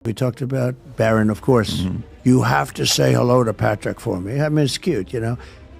We talked about Barron, of course. You have to say hello to Patrick for me. I mean, it's cute, you know.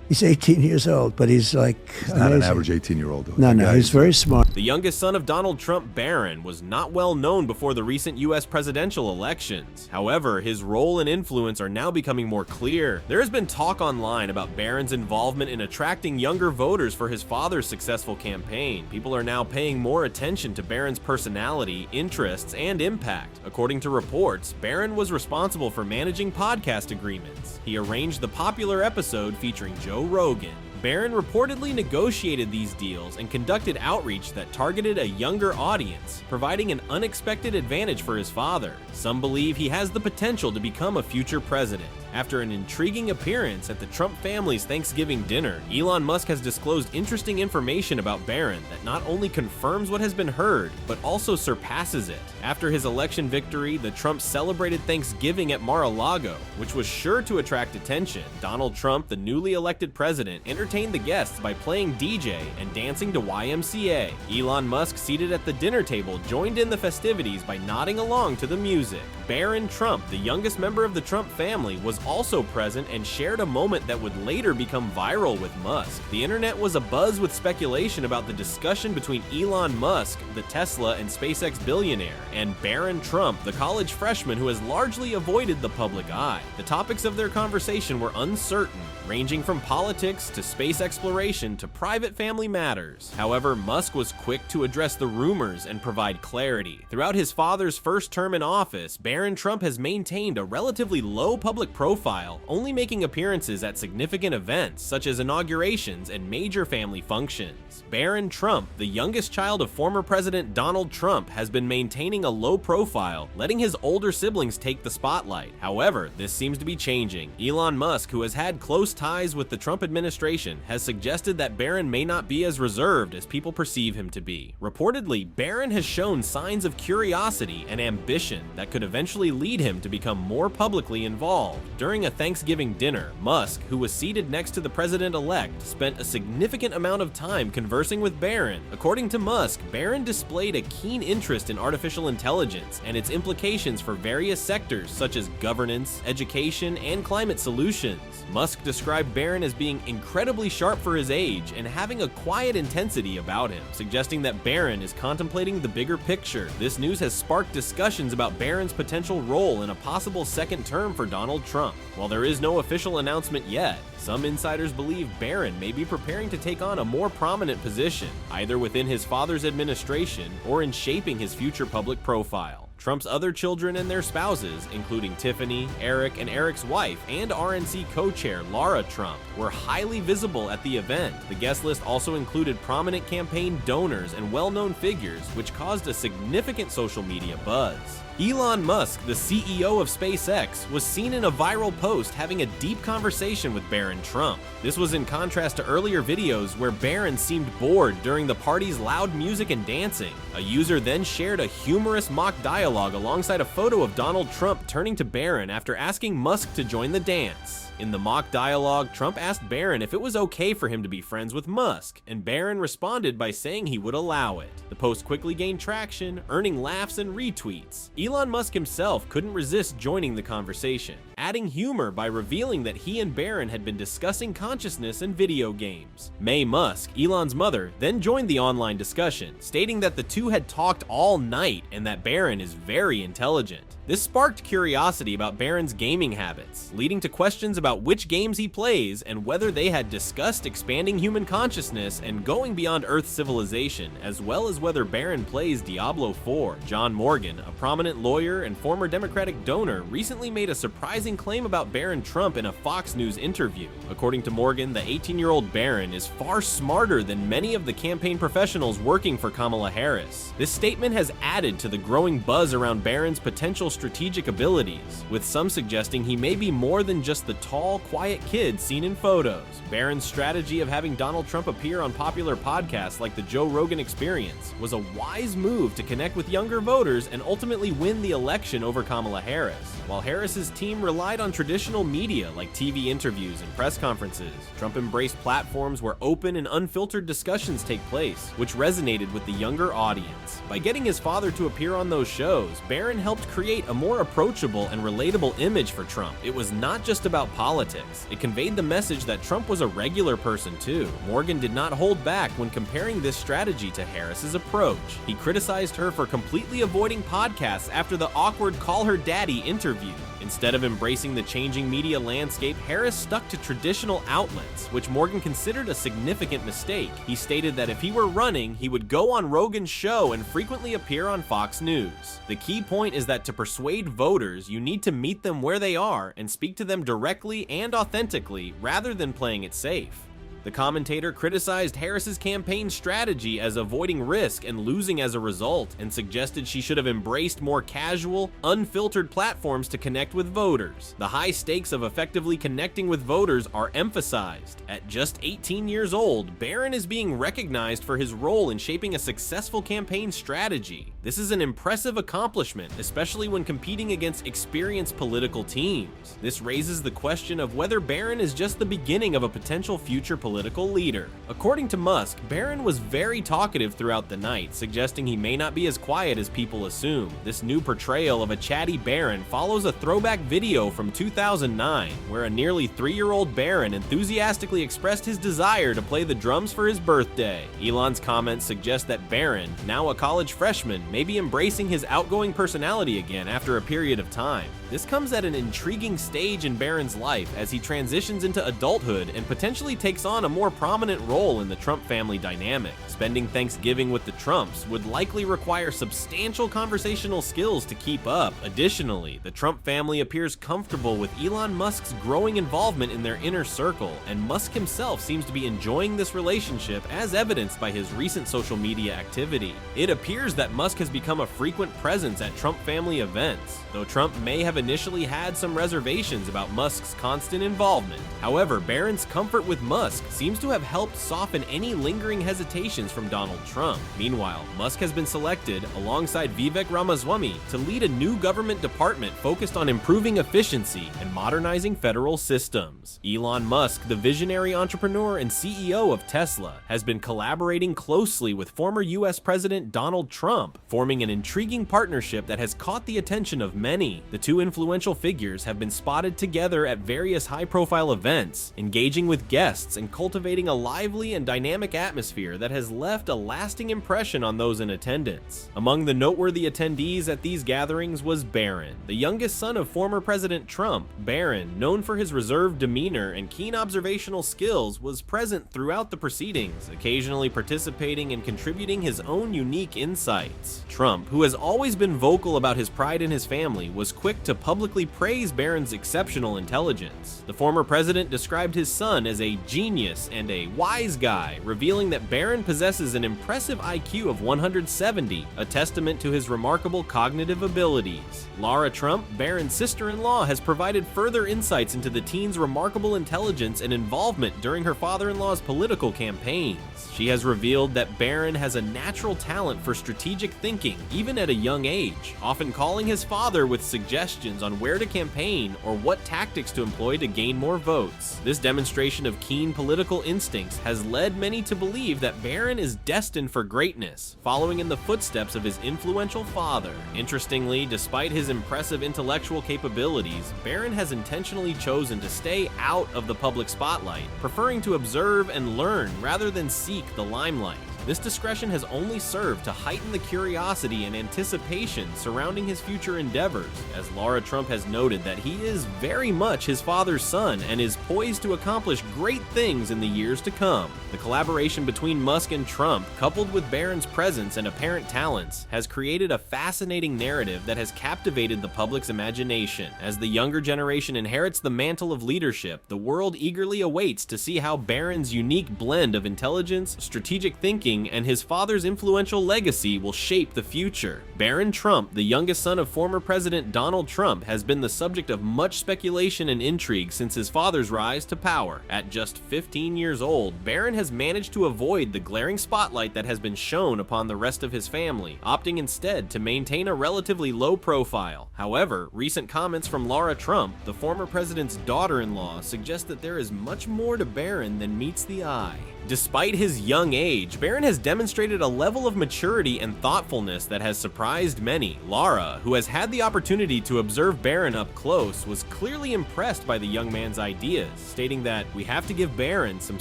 He's 18 years old, but he's like He's not an average 18-year-old. No, he's very smart. The youngest son of Donald Trump, Barron, was not well known before the recent U.S. presidential elections. However, his role and influence are now becoming more clear. There has been talk online about Barron's involvement in attracting younger voters for his father's successful campaign. People are now paying more attention to Barron's personality, interests, and impact. According to reports, Barron was responsible for managing podcast agreements. He arranged the popular episode featuring Joe Rogan. Barron reportedly negotiated these deals and conducted outreach that targeted a younger audience, providing an unexpected advantage for his father. Some believe he has the potential to become a future president. After an intriguing appearance at the Trump family's Thanksgiving dinner, Elon Musk has disclosed interesting information about Barron that not only confirms what has been heard, but also surpasses it. After his election victory, the Trumps celebrated Thanksgiving at Mar-a-Lago, which was sure to attract attention. Donald Trump, the newly elected president, entertained the guests by playing DJ and dancing to YMCA. Elon Musk, seated at the dinner table, joined in the festivities by nodding along to the music. Barron Trump, the youngest member of the Trump family, was also present and shared a moment that would later become viral with Musk. The internet was abuzz with speculation about the discussion between Elon Musk, the Tesla and SpaceX billionaire, and Barron Trump, the college freshman who has largely avoided the public eye. The topics of their conversation were uncertain, ranging from politics to space exploration to private family matters. However, Musk was quick to address the rumors and provide clarity. Throughout his father's first term in office, Barron Trump has maintained a relatively low public profile, only making appearances at significant events such as inaugurations and major family functions. Barron Trump, the youngest child of former President Donald Trump, has been maintaining a low profile, letting his older siblings take the spotlight. However, this seems to be changing. Elon Musk, who has had close ties with the Trump administration, has suggested that Barron may not be as reserved as people perceive him to be. Reportedly, Barron has shown signs of curiosity and ambition that could eventually lead him to become more publicly involved. During a Thanksgiving dinner, Musk, who was seated next to the president-elect, spent a significant amount of time conversing with Barron. According to Musk, Barron displayed a keen interest in artificial intelligence and its implications for various sectors such as governance, education, and climate solutions. Musk described Barron as being incredibly sharp for his age and having a quiet intensity about him, suggesting that Barron is contemplating the bigger picture. This news has sparked discussions about Barron's potential role in a possible second term for Donald Trump. While there is no official announcement yet, some insiders believe Barron may be preparing to take on a more prominent position, either within his father's administration or in shaping his future public profile. Trump's other children and their spouses, including Tiffany, Eric, and Eric's wife, and RNC co-chair Lara Trump, were highly visible at the event. The guest list also included prominent campaign donors and well-known figures, which caused a significant social media buzz. Elon Musk, the CEO of SpaceX, was seen in a viral post having a deep conversation with Barron Trump. This was in contrast to earlier videos where Barron seemed bored during the party's loud music and dancing. A user then shared a humorous mock dialogue alongside a photo of Donald Trump turning to Barron after asking Musk to join the dance. In the mock dialogue, Trump asked Barron if it was okay for him to be friends with Musk, and Barron responded by saying he would allow it. The post quickly gained traction, earning laughs and retweets. Elon Musk himself couldn't resist joining the conversation, adding humor by revealing that he and Barron had been discussing consciousness and video games. Mae Musk, Elon's mother, then joined the online discussion, stating that the two had talked all night and that Barron is very intelligent. This sparked curiosity about Barron's gaming habits, leading to questions about which games he plays and whether they had discussed expanding human consciousness and going beyond Earth's civilization, as well as whether Barron plays Diablo 4. John Morgan, a prominent lawyer and former Democratic donor, recently made a surprising claim about Barron Trump in a Fox News interview. According to Morgan, the 18-year-old Barron is far smarter than many of the campaign professionals working for Kamala Harris. This statement has added to the growing buzz around Barron's potential strategic abilities, with some suggesting he may be more than just the tall, quiet kid seen in photos. Barron's strategy of having Donald Trump appear on popular podcasts like the Joe Rogan Experience was a wise move to connect with younger voters and ultimately win the election over Kamala Harris. While Harris's team relied on traditional media like TV interviews and press conferences, Trump embraced platforms where open and unfiltered discussions take place, which resonated with the younger audience. By getting his father to appear on those shows, Barron helped create a more approachable and relatable image for Trump. It was not just about politics. It conveyed the message that Trump was a regular person too. Morgan did not hold back when comparing this strategy to Harris's approach. He criticized her for completely avoiding podcasts after the awkward Call Her Daddy interview. Instead of embracing the changing media landscape, Harris stuck to traditional outlets, which Morgan considered a significant mistake. He stated that if he were running, he would go on Rogan's show and frequently appear on Fox News. The key point is that to persuade voters, you need to meet them where they are and speak to them directly and authentically, rather than playing it safe. The commentator criticized Harris's campaign strategy as avoiding risk and losing as a result, and suggested she should have embraced more casual, unfiltered platforms to connect with voters. The high stakes of effectively connecting with voters are emphasized. At just 18 years old, Barron is being recognized for his role in shaping a successful campaign strategy. This is an impressive accomplishment, especially when competing against experienced political teams. This raises the question of whether Barron is just the beginning of a potential future political leader. According to Musk, Barron was very talkative throughout the night, suggesting he may not be as quiet as people assume. This new portrayal of a chatty Barron follows a throwback video from 2009, where a nearly 3-year-old Barron enthusiastically expressed his desire to play the drums for his birthday. Elon's comments suggest that Barron, now a college freshman, may be embracing his outgoing personality again after a period of time. This comes at an intriguing stage in Barron's life as he transitions into adulthood and potentially takes on a more prominent role in the Trump family dynamic. Spending Thanksgiving with the Trumps would likely require substantial conversational skills to keep up. Additionally, the Trump family appears comfortable with Elon Musk's growing involvement in their inner circle, and Musk himself seems to be enjoying this relationship as evidenced by his recent social media activity. It appears that Musk has become a frequent presence at Trump family events, though Trump may have initially had some reservations about Musk's constant involvement. However, Barron's comfort with Musk seems to have helped soften any lingering hesitations from Donald Trump. Meanwhile, Musk has been selected, alongside Vivek Ramaswamy, to lead a new government department focused on improving efficiency and modernizing federal systems. Elon Musk, the visionary entrepreneur and CEO of Tesla, has been collaborating closely with former US President Donald Trump, forming an intriguing partnership that has caught the attention of many. The two influential figures have been spotted together at various high-profile events, engaging with guests and cultivating a lively and dynamic atmosphere that has left a lasting impression on those in attendance. Among the noteworthy attendees at these gatherings was Barron, the youngest son of former President Trump. Barron, known for his reserved demeanor and keen observational skills, was present throughout the proceedings, occasionally participating and contributing his own unique insights. Trump, who has always been vocal about his pride in his family, was quick to publicly praise Barron's exceptional intelligence. The former president described his son as a genius and a wise guy, revealing that Barron possesses an impressive IQ of 170, a testament to his remarkable cognitive abilities. Laura Trump, Barron's sister-in-law, has provided further insights into the teen's remarkable intelligence and involvement during her father-in-law's political campaigns. She has revealed that Barron has a natural talent for strategic thinking, even at a young age, often calling his father with suggestions on where to campaign or what tactics to employ to gain more votes. This demonstration of keen political instincts has led many to believe that Barron is destined for greatness, following in the footsteps of his influential father. Interestingly, despite his impressive intellectual capabilities, Barron has intentionally chosen to stay out of the public spotlight, preferring to observe and learn rather than seek the limelight. This discretion has only served to heighten the curiosity and anticipation surrounding his future endeavors, as Laura Trump has noted that he is very much his father's son and is poised to accomplish great things in the years to come. The collaboration between Musk and Trump, coupled with Barron's presence and apparent talents, has created a fascinating narrative that has captivated the public's imagination. As the younger generation inherits the mantle of leadership, the world eagerly awaits to see how Barron's unique blend of intelligence, strategic thinking, thinking and his father's influential legacy will shape the future. Barron Trump, the youngest son of former President Donald Trump, has been the subject of much speculation and intrigue since his father's rise to power. At just 15 years old, Barron has managed to avoid the glaring spotlight that has been shown upon the rest of his family, opting instead to maintain a relatively low profile. However, recent comments from Laura Trump, the former president's daughter-in-law, suggest that there is much more to Barron than meets the eye. Despite his young age, Barron has demonstrated a level of maturity and thoughtfulness that has surprised many. Laura, who has had the opportunity to observe Barron up close, was clearly impressed by the young man's ideas, stating that we have to give Barron some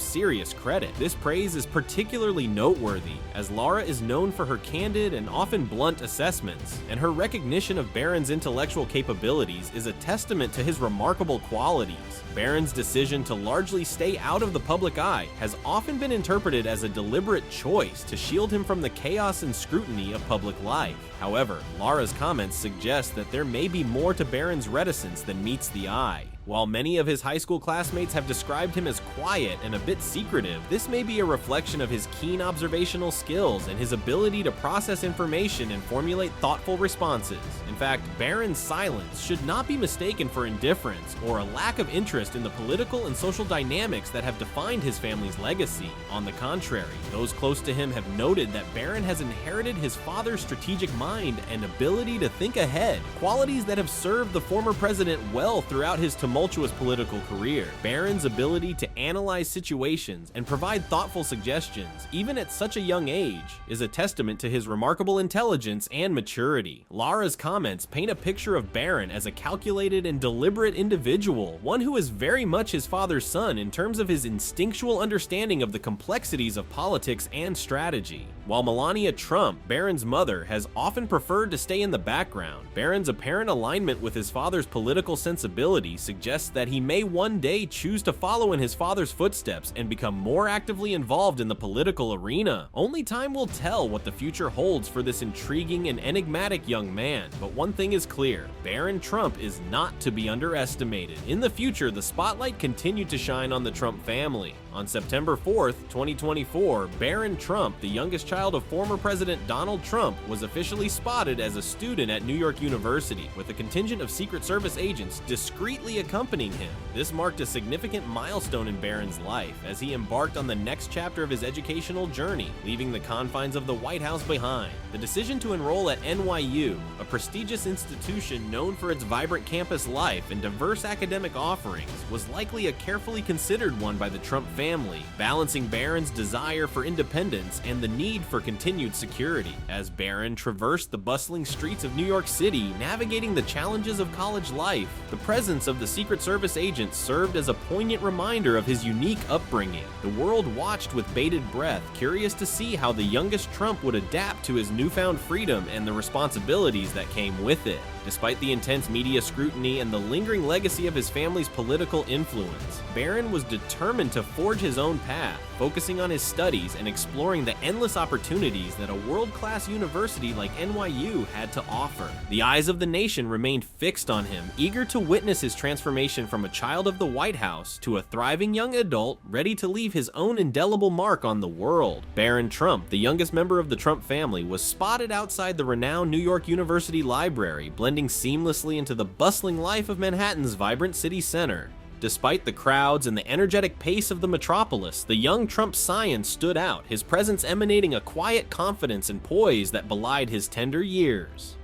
serious credit. This praise is particularly noteworthy, as Laura is known for her candid and often blunt assessments, and her recognition of Barron's intellectual capabilities is a testament to his remarkable qualities. Barron's decision to largely stay out of the public eye has often been interpreted as a deliberate choice to shield him from the chaos and scrutiny of public life. However, Laura's comments suggest that there may be more to Barron's reticence than meets the eye. While many of his high school classmates have described him as quiet and a bit secretive, this may be a reflection of his keen observational skills and his ability to process information and formulate thoughtful responses. In fact, Barron's silence should not be mistaken for indifference or a lack of interest in the political and social dynamics that have defined his family's legacy. On the contrary, those close to him have noted that Barron has inherited his father's strategic mind and ability to think ahead, qualities that have served the former president well throughout his tumultuous political career. Barron's ability to analyze situations and provide thoughtful suggestions, even at such a young age, is a testament to his remarkable intelligence and maturity. Laura's comments paint a picture of Barron as a calculated and deliberate individual, one who is very much his father's son in terms of his instinctual understanding of the complexities of politics and strategy. While Melania Trump, Barron's mother, has often preferred to stay in the background, Barron's apparent alignment with his father's political sensibility suggests that he may one day choose to follow in his father's footsteps and become more actively involved in the political arena. Only time will tell what the future holds for this intriguing and enigmatic young man, but one thing is clear: Barron Trump is not to be underestimated. In the future, the spotlight continued to shine on the Trump family. On September 4th, 2024, Barron Trump, the youngest child of former President Donald Trump, was officially spotted as a student at New York University, with a contingent of Secret Service agents discreetly accompanying him. This marked a significant milestone in Barron's life as he embarked on the next chapter of his educational journey, leaving the confines of the White House behind. The decision to enroll at NYU, a prestigious institution known for its vibrant campus life and diverse academic offerings, was likely a carefully considered one by the Trump family, balancing Barron's desire for independence and the need for continued security. As Barron traversed the bustling streets of New York City, navigating the challenges of college life, the presence of the Secret Service agents served as a poignant reminder of his unique upbringing. The world watched with bated breath, curious to see how the youngest Trump would adapt to his newfound freedom and the responsibilities that came with it. Despite the intense media scrutiny and the lingering legacy of his family's political influence, Barron was determined to forge his own path, focusing on his studies and exploring the endless opportunities that a world-class university like NYU had to offer. The eyes of the nation remained fixed on him, eager to witness his transformation from a child of the White House to a thriving young adult ready to leave his own indelible mark on the world. Barron Trump, the youngest member of the Trump family, was spotted outside the renowned New York University Library, blending seamlessly into the bustling life of Manhattan's vibrant city center. Despite the crowds and the energetic pace of the metropolis, the young Trump scion stood out, his presence emanating a quiet confidence and poise that belied his tender years.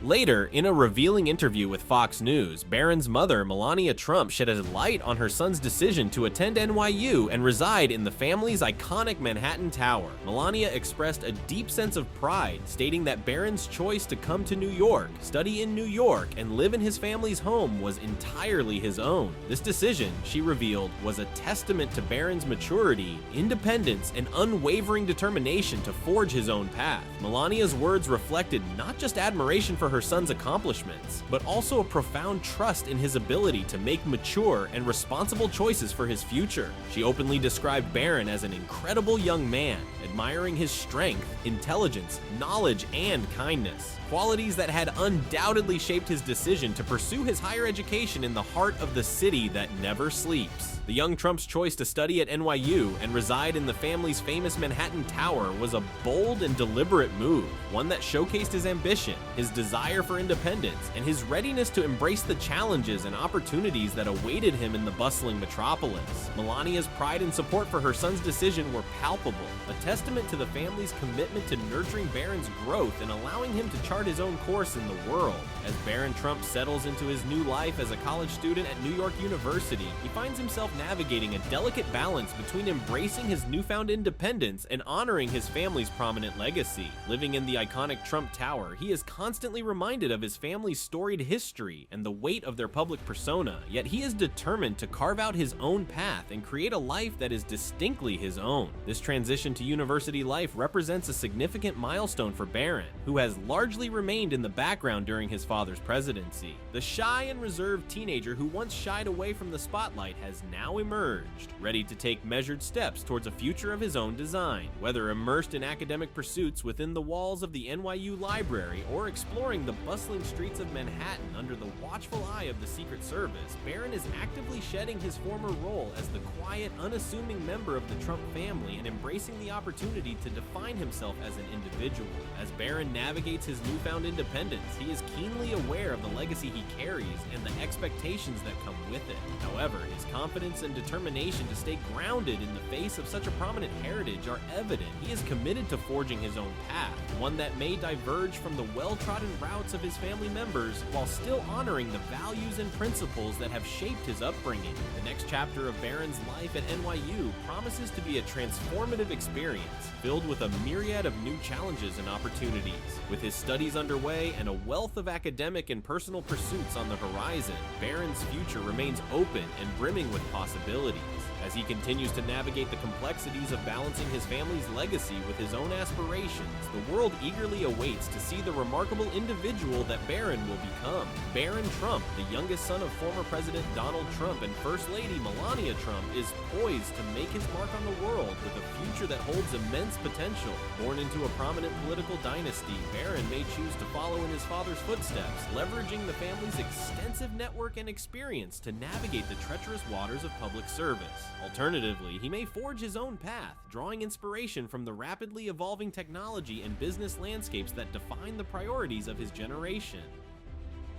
Later, in a revealing interview with Fox News, Barron's mother, Melania Trump, shedded light on her son's decision to attend NYU and reside in the family's iconic Manhattan Tower. Melania expressed a deep sense of pride, stating that Barron's choice to come to New York, study in New York, and live in his family's home was entirely his own. This decision, she revealed, was a testament to Barron's maturity, independence, and unwavering determination to forge his own path. Melania's words reflected not just admiration for for her son's accomplishments, but also a profound trust in his ability to make mature and responsible choices for his future. She openly described Barron as an incredible young man, admiring his strength, intelligence, knowledge, and kindness. Qualities that had undoubtedly shaped his decision to pursue his higher education in the heart of the city that never sleeps. The young Trump's choice to study at NYU and reside in the family's famous Manhattan Tower was a bold and deliberate move, one that showcased his ambition, his desire for independence, and his readiness to embrace the challenges and opportunities that awaited him in the bustling metropolis. Melania's pride and support for her son's decision were palpable, a testament to the family's commitment to nurturing Barron's growth and allowing him to chart his own course in the world. As Barron Trump settles into his new life as a college student at New York University, he finds himself navigating a delicate balance between embracing his newfound independence and honoring his family's prominent legacy. Living in the iconic Trump Tower, he is constantly reminded of his family's storied history and the weight of their public persona, yet he is determined to carve out his own path and create a life that is distinctly his own. This transition to university life represents a significant milestone for Barron, who has largely remained in the background during his father's presidency. The shy and reserved teenager who once shied away from the spotlight has now emerged, ready to take measured steps towards a future of his own design. Whether immersed in academic pursuits within the walls of the NYU library or exploring the bustling streets of Manhattan under the watchful eye of the Secret Service, Barron is actively shedding his former role as the quiet, unassuming member of the Trump family and embracing the opportunity to define himself as an individual. As Barron navigates his newfound independence, he is keenly aware of the legacy he carries and the expectations that come with it. However, his confidence and determination to stay grounded in the face of such a prominent heritage are evident. He is committed to forging his own path, one that may diverge from the well-trodden routes of his family members, while still honoring the values and principles that have shaped his upbringing. The next chapter of Barron's life at NYU promises to be a transformative experience, filled with a myriad of new challenges and opportunities. With his studies underway and a wealth of academic and personal pursuits on the horizon, Barron's future remains open and brimming with possibilities. As he continues to navigate the complexities of balancing his family's legacy with his own aspirations, the world eagerly awaits to see the remarkable individual that Barron will become. Barron Trump, the youngest son of former President Donald Trump and First Lady Melania Trump, is poised to make his mark on the world with a future that holds immense potential. Born into a prominent political dynasty, Barron may choose to follow in his father's footsteps, leveraging the family's extensive network and experience to navigate the treacherous waters of public service. Alternatively, he may forge his own path, drawing inspiration from the rapidly evolving technology and business landscapes that define the priorities of his generation.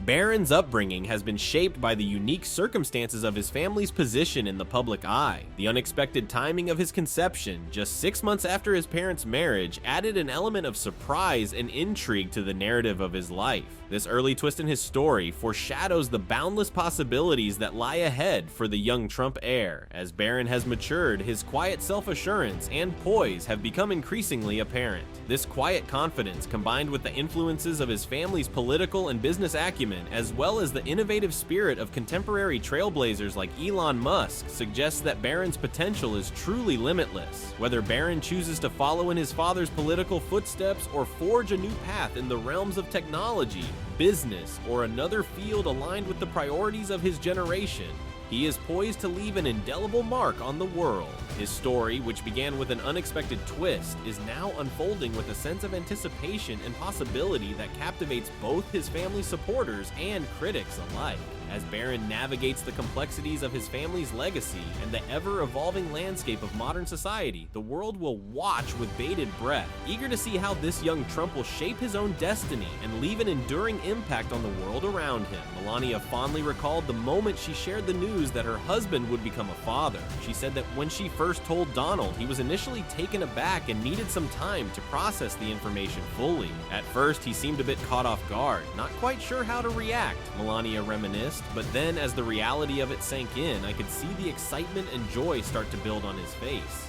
Barron's upbringing has been shaped by the unique circumstances of his family's position in the public eye. The unexpected timing of his conception, just 6 months after his parents' marriage, added an element of surprise and intrigue to the narrative of his life. This early twist in his story foreshadows the boundless possibilities that lie ahead for the young Trump heir. As Barron has matured, his quiet self-assurance and poise have become increasingly apparent. This quiet confidence, combined with the influences of his family's political and business acumen, as well as the innovative spirit of contemporary trailblazers like Elon Musk, suggests that Barron's potential is truly limitless. Whether Barron chooses to follow in his father's political footsteps or forge a new path in the realms of technology, business, or another field aligned with the priorities of his generation, he is poised to leave an indelible mark on the world. His story, which began with an unexpected twist, is now unfolding with a sense of anticipation and possibility that captivates both his family's supporters and critics alike. As Barron navigates the complexities of his family's legacy and the ever-evolving landscape of modern society, the world will watch with bated breath, eager to see how this young Trump will shape his own destiny and leave an enduring impact on the world around him. Melania fondly recalled the moment she shared the news that her husband would become a father. She said that when she first told Donald, he was initially taken aback and needed some time to process the information fully. At first, he seemed a bit caught off guard, not quite sure how to react, Melania reminisced. But then, as the reality of it sank in, I could see the excitement and joy start to build on his face.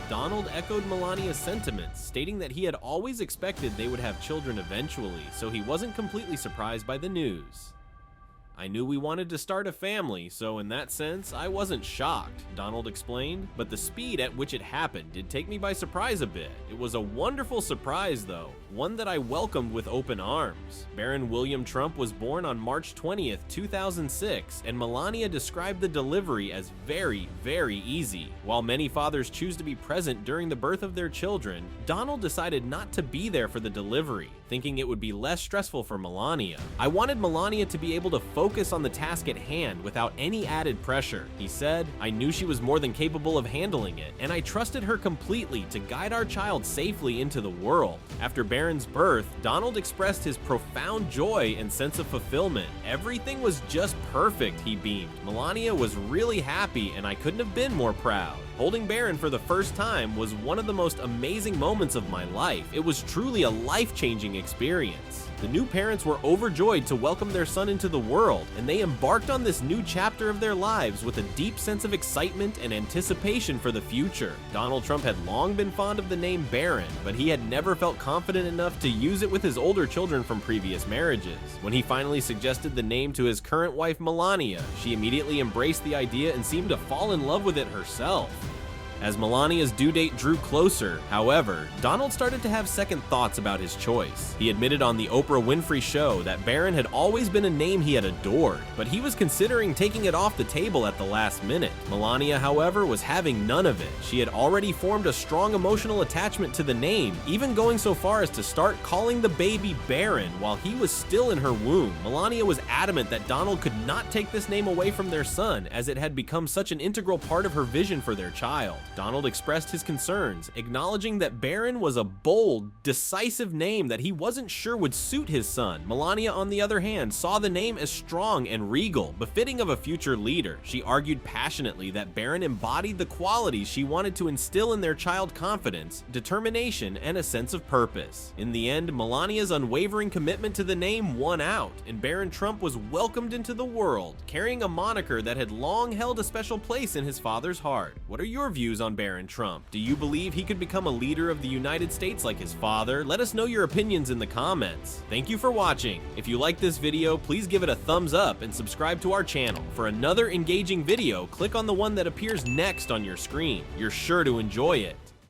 Donald echoed Melania's sentiments, stating that he had always expected they would have children eventually, so he wasn't completely surprised by the news. I knew we wanted to start a family, so in that sense, I wasn't shocked, Donald explained, but the speed at which it happened did take me by surprise a bit. It was a wonderful surprise though, one that I welcomed with open arms. Barron William Trump was born on March 20th, 2006, and Melania described the delivery as very, very easy. While many fathers choose to be present during the birth of their children, Donald decided not to be there for the delivery, thinking it would be less stressful for Melania. I wanted Melania to be able to focus on the task at hand without any added pressure, he said. I knew she was more than capable of handling it, and I trusted her completely to guide our child safely into the world. After Barron's birth, Donald expressed his profound joy and sense of fulfillment. Everything was just perfect, he beamed. Melania was really happy, and I couldn't have been more proud. Holding Barron for the first time was one of the most amazing moments of my life. It was truly a life-changing experience. The new parents were overjoyed to welcome their son into the world, and they embarked on this new chapter of their lives with a deep sense of excitement and anticipation for the future. Donald Trump had long been fond of the name Barron, but he had never felt confident enough to use it with his older children from previous marriages. When he finally suggested the name to his current wife Melania, she immediately embraced the idea and seemed to fall in love with it herself. As Melania's due date drew closer, however, Donald started to have second thoughts about his choice. He admitted on the Oprah Winfrey Show that Barron had always been a name he had adored, but he was considering taking it off the table at the last minute. Melania, however, was having none of it. She had already formed a strong emotional attachment to the name, even going so far as to start calling the baby Barron while he was still in her womb. Melania was adamant that Donald could not take this name away from their son, as it had become such an integral part of her vision for their child. Donald expressed his concerns, acknowledging that Barron was a bold, decisive name that he wasn't sure would suit his son. Melania, on the other hand, saw the name as strong and regal, befitting of a future leader. She argued passionately that Barron embodied the qualities she wanted to instill in their child: confidence, determination, and a sense of purpose. In the end, Melania's unwavering commitment to the name won out, and Barron Trump was welcomed into the world, carrying a moniker that had long held a special place in his father's heart. What are your views on Barron Trump? Do you believe he could become a leader of the United States like his father? Let us know your opinions in the comments. Thank you for watching. If you like this video, please give it a thumbs up and subscribe to our channel. For another engaging video, click on the one that appears next on your screen. You're sure to enjoy it.